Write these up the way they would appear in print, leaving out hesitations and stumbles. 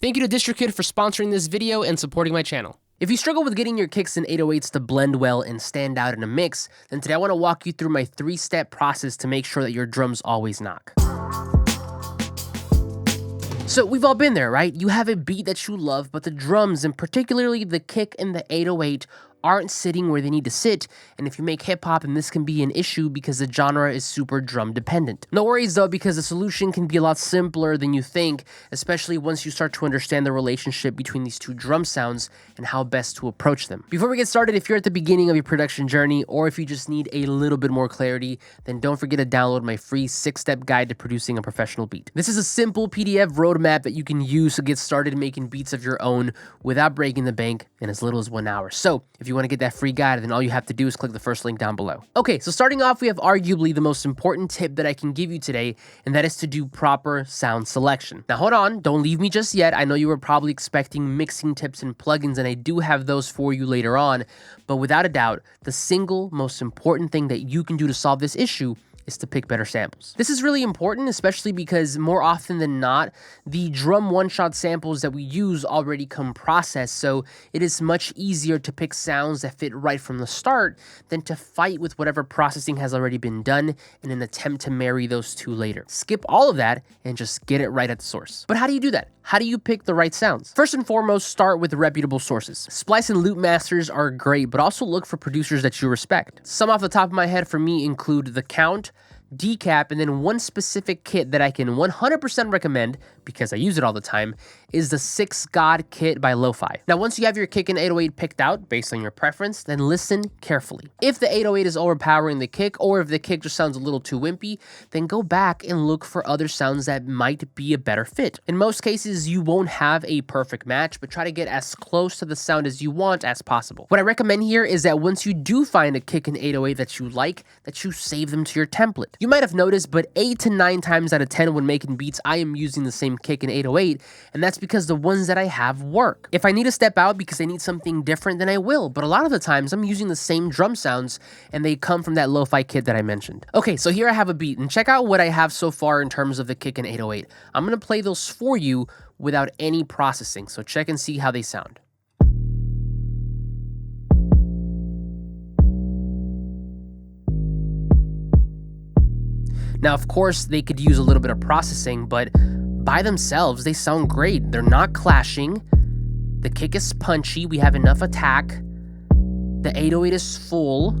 Thank you to DistroKid for sponsoring this video and supporting my channel. If you struggle with getting your kicks and 808s to blend well and stand out in a mix, then today I want to walk you through my 3-step process to make sure that your drums always knock. So we've all been there, right? You have a beat that you love, but the drums, and particularly the kick and the 808, aren't sitting where they need to sit, and if you make hip-hop, then this can be an issue because the genre is super drum dependent. No worries though, because the solution can be a lot simpler than you think, especially once you start to understand the relationship between these two drum sounds and how best to approach them. Before we get started, if you're at the beginning of your production journey, or if you just need a little bit more clarity, then don't forget to download my free 6-step guide to producing a professional beat. This is a simple PDF roadmap that you can use to get started making beats of your own without breaking the bank in as little as 1 hour. So if you want to get that free guide, then all you have to do is click the first link down below. Okay, so starting off, we have arguably the most important tip that I can give you today, and that is to do proper sound selection. Now hold on, don't leave me just yet. I know you were probably expecting mixing tips and plugins, and I do have those for you later on, but without a doubt, the single most important thing that you can do to solve this issue is to pick better samples. This is really important, especially because more often than not, the drum one-shot samples that we use already come processed, so it is much easier to pick sounds that fit right from the start than to fight with whatever processing has already been done in an attempt to marry those two later. Skip all of that and just get it right at the source. But how do you do that? How do you pick the right sounds? First and foremost, start with reputable sources. Splice and Loop masters are great, but also look for producers that you respect. Some off the top of my head for me include The Count, Decap, and then one specific kit that I can 100% recommend, because I use it all the time, is the 6 God kit by Lo-Fi. Now, once you have your kick and 808 picked out, based on your preference, then listen carefully. If the 808 is overpowering the kick, or if the kick just sounds a little too wimpy, then go back and look for other sounds that might be a better fit. In most cases, you won't have a perfect match, but try to get as close to the sound as you want as possible. What I recommend here is that once you do find a kick and 808 that you like, that you save them to your template. You might have noticed, but 8 to 9 times out of 10 when making beats, I am using the same kick and 808, and that's because the ones that I have work. If I need to step out because I need something different, then I will, but a lot of the times I'm using the same drum sounds, and they come from that Lo-Fi kit that I mentioned. Okay, so here I have a beat, and check out what I have so far in terms of the kick and 808. I'm gonna play those for you without any processing, so check and see how they sound. Now, of course, they could use a little bit of processing, but by themselves, they sound great. They're not clashing. The kick is punchy. We have enough attack. The 808 is full.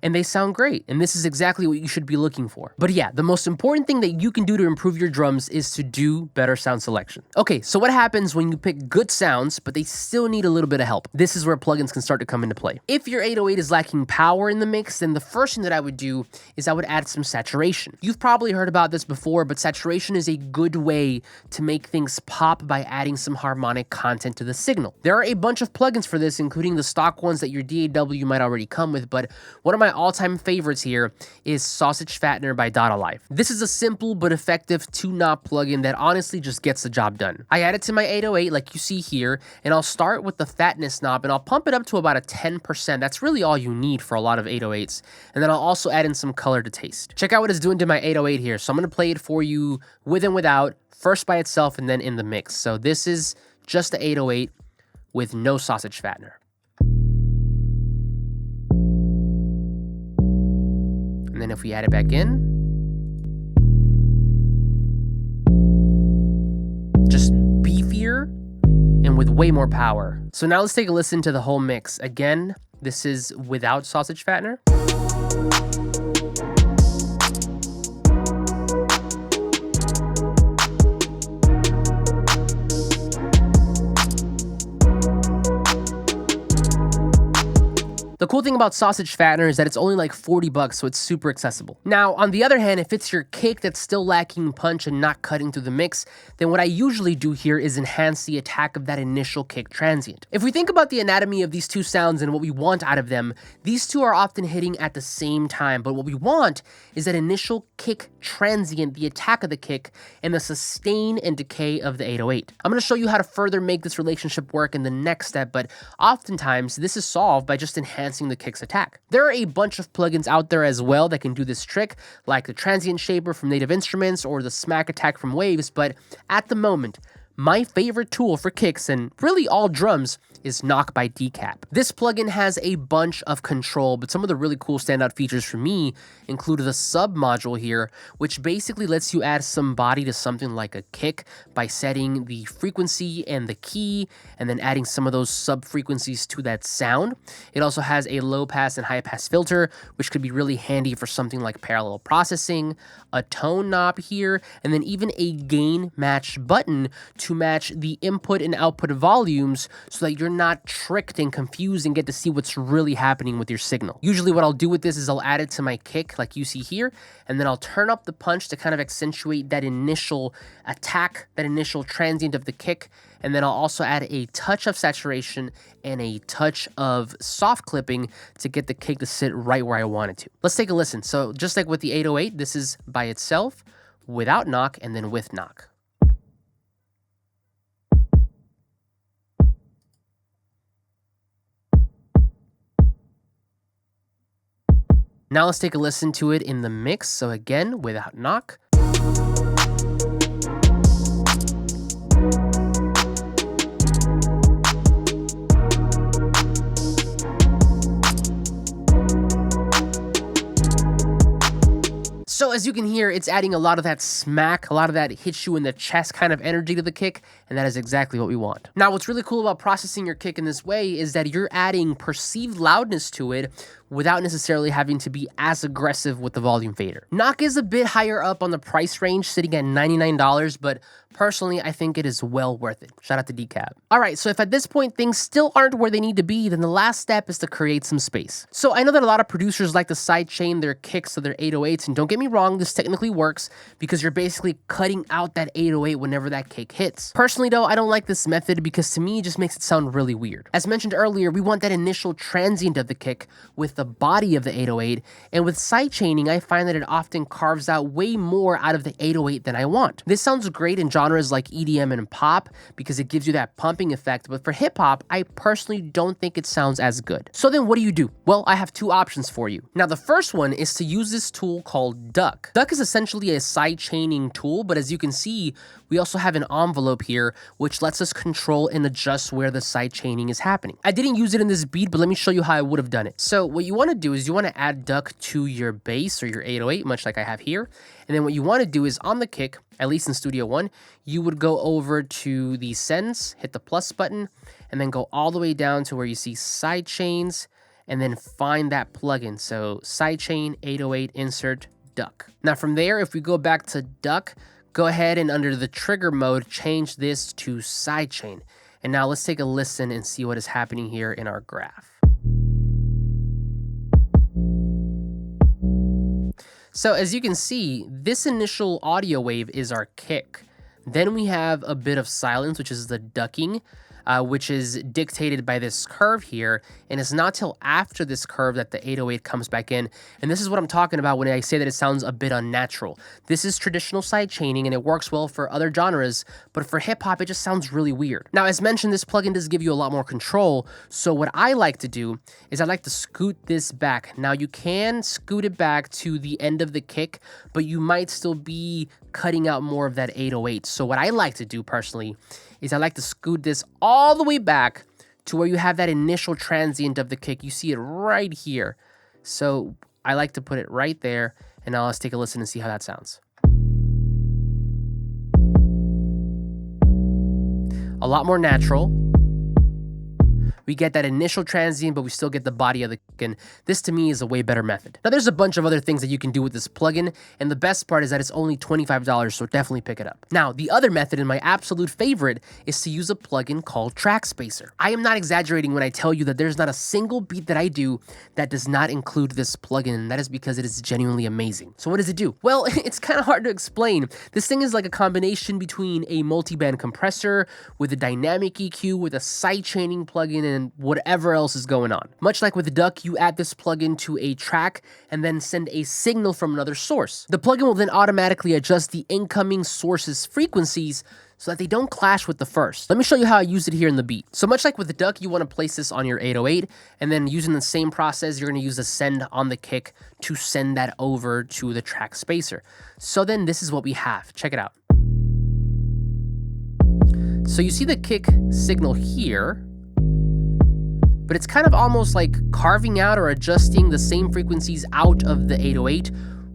And they sound great, and this is exactly what you should be looking for. But yeah, the most important thing that you can do to improve your drums is to do better sound selection. Okay, so what happens when you pick good sounds, but they still need a little bit of help? This is where plugins can start to come into play. If your 808 is lacking power in the mix, then the first thing that I would do is I would add some saturation. You've probably heard about this before, but saturation is a good way to make things pop by adding some harmonic content to the signal. There are a bunch of plugins for this, including the stock ones that your DAW might already come with, but one of my all-time favorites here is Sausage Fattener by Dot Alive. This is a simple but effective 2-knob plugin that honestly just gets the job done. I add it to my 808 like you see here, and I'll start with the fatness knob and I'll pump it up to about a 10%. That's really all you need for a lot of 808s. And then I'll also add in some color to taste. Check out what it's doing to my 808 here. So I'm gonna play it for you with and without, first by itself and then in the mix. So this is just the 808 with no Sausage Fattener. And then if we add it back in, just beefier and with way more power. So now let's take a listen to the whole mix. Again, this is without Sausage Fattener. The cool thing about Sausage Fattener is that it's only like 40 bucks, so it's super accessible. Now, on the other hand, if it's your kick that's still lacking punch and not cutting through the mix, then what I usually do here is enhance the attack of that initial kick transient. If we think about the anatomy of these two sounds and what we want out of them, these two are often hitting at the same time, but what we want is that initial kick transient, the attack of the kick, and the sustain and decay of the 808. I'm going to show you how to further make this relationship work in the next step, but oftentimes this is solved by just enhancing enhancing the kick's attack. There are a bunch of plugins out there as well that can do this trick, like the Transient Shaper from Native Instruments or the Smack Attack from Waves, but at the moment, my favorite tool for kicks, and really all drums, is Knock by Decap. This plugin has a bunch of control, but some of the really cool standout features for me include the sub module here, which basically lets you add some body to something like a kick by setting the frequency and the key, and then adding some of those sub frequencies to that sound. It also has a low pass and high pass filter, which could be really handy for something like parallel processing, a tone knob here, and then even a gain match button to match the input and output volumes so that you're not tricked and confused and get to see what's really happening with your signal. Usually what I'll do with this is I'll add it to my kick like you see here, and then I'll turn up the punch to kind of accentuate that initial attack, that initial transient of the kick, and then I'll also add a touch of saturation and a touch of soft clipping to get the kick to sit right where I want it to. Let's take a listen. So just like with the 808, this is by itself, without knock, and then with knock. Now let's take a listen to it in the mix. So again, without knock. So as you can hear, it's adding a lot of that smack, a lot of that hits you in the chest kind of energy to the kick, and that is exactly what we want. Now, what's really cool about processing your kick in this way is that you're adding perceived loudness to it without necessarily having to be as aggressive with the volume fader. Knock is a bit higher up on the price range, sitting at $99, but personally, I think it is well worth it. Shout out to Decap. All right, so if at this point things still aren't where they need to be, then the last step is to create some space. So I know that a lot of producers like to sidechain their kicks to their 808s, and don't get me wrong, this technically works because you're basically cutting out that 808 whenever that kick hits. Personally though, I don't like this method because to me, it just makes it sound really weird. As mentioned earlier, we want that initial transient of the kick with the body of the 808, and with sidechaining, I find that it often carves out way more out of the 808 than I want. This sounds great in genres like EDM and pop because it gives you that pumping effect, but for hip hop, I personally don't think it sounds as good. So then what do you do? Well, I have two options for you. Now, the first one is to use this tool called Duck. Duck is essentially a sidechaining tool, but as you can see, we also have an envelope here, which lets us control and adjust where the sidechaining is happening. I didn't use it in this beat, but let me show you how I would have done it. So what you want to do is you want to add Duck to your bass or your 808, much like I have here. And then what you want to do is on the kick, at least in Studio One, you would go over to the sends, hit the plus button, and then go all the way down to where you see sidechains, and then find that plugin. So sidechain, 808, insert, Duck. Now from there, if we go back to Duck, go ahead and under the trigger mode, change this to sidechain. And now let's take a listen and see what is happening here in our graph. So as you can see, this initial audio wave is our kick. Then we have a bit of silence, which is the ducking, which is dictated by this curve here. And it's not till after this curve that the 808 comes back in. And this is what I'm talking about when I say that it sounds a bit unnatural. This is traditional sidechaining and it works well for other genres, but for hip hop, it just sounds really weird. Now, as mentioned, this plugin does give you a lot more control. So what I like to do is I like to scoot this back. Now you can scoot it back to the end of the kick, but you might still be cutting out more of that 808. So what I like to do personally is I like to scoot this all the way back to where you have that initial transient of the kick. You see it right here. So I like to put it right there. And now let's take a listen and see how that sounds. A lot more natural. We get that initial transient, but we still get the body of the kick, and this to me is a way better method. Now there's a bunch of other things that you can do with this plugin, and the best part is that it's only $25, so definitely pick it up. Now, the other method and my absolute favorite is to use a plugin called Track Spacer. I am not exaggerating when I tell you that there's not a single beat that I do that does not include this plugin, and that is because it is genuinely amazing. So what does it do? Well, it's kind of hard to explain. This thing is like a combination between a multi-band compressor with a dynamic EQ with a sidechaining plugin and whatever else is going on. Much like with Duck, you add this plugin to a track and then send a signal from another source. The plugin will then automatically adjust the incoming source's frequencies so that they don't clash with the first. Let me show you how I use it here in the beat. So much like with the duck, you want to place this on your 808, and then using the same process, you're going to use the send on the kick to send that over to the track spacer. So then this is what we have. Check it out. So you see the kick signal here, but it's kind of almost like carving out or adjusting the same frequencies out of the 808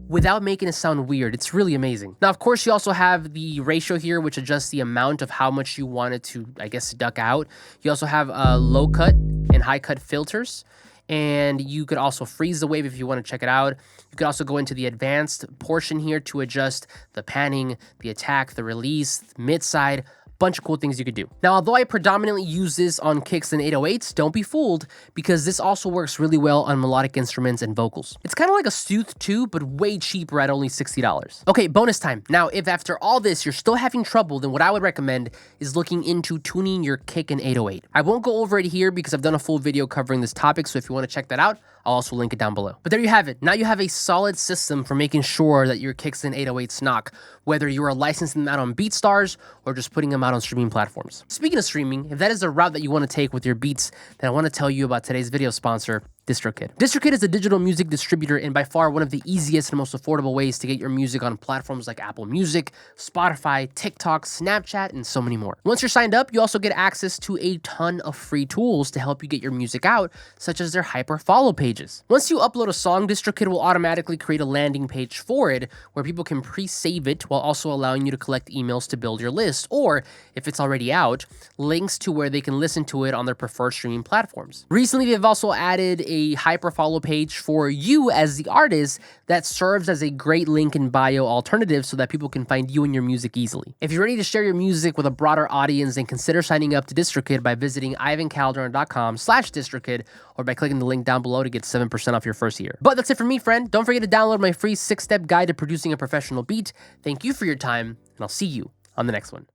without making it sound weird. It's really amazing. Now, of course, you also have the ratio here, which adjusts the amount of how much you want it to, I guess, duck out. You also have low cut and high cut filters, and you could also freeze the wave if you want to check it out. You could also go into the advanced portion here to adjust the panning, the attack, the release, mid side, bunch of cool things you could do. Now, although I predominantly use this on kicks and 808s, don't be fooled, because this also works really well on melodic instruments and vocals. It's kind of like a Sooth 2, but way cheaper at only $60. Okay, bonus time. Now, if after all this you're still having trouble, then what I would recommend is looking into tuning your kick and 808. I won't go over it here because I've done a full video covering this topic, so if you want to check that out, I'll also link it down below. But there you have it. Now you have a solid system for making sure that your kicks and 808s knock, whether you are licensing them out on BeatStars or just putting them out on streaming platforms. Speaking of streaming, if that is a route that you want to take with your beats, then I want to tell you about today's video sponsor, DistroKid. DistroKid is a digital music distributor and by far one of the easiest and most affordable ways to get your music on platforms like Apple Music, Spotify, TikTok, Snapchat, and so many more. Once you're signed up, you also get access to a ton of free tools to help you get your music out, such as their hyper follow pages. Once you upload a song, DistroKid will automatically create a landing page for it where people can pre-save it while also allowing you to collect emails to build your list, or if it's already out, links to where they can listen to it on their preferred streaming platforms. Recently, they've also added a hyper follow page for you as the artist that serves as a great link in bio alternative so that people can find you and your music easily. If you're ready to share your music with a broader audience, then consider signing up to DistroKid by visiting ivancalderon.com/DistroKid or by clicking the link down below to get 7% off your first year. But that's it for me, friend. Don't forget to download my free 6-step guide to producing a professional beat. Thank you for your time, and I'll see you on the next one.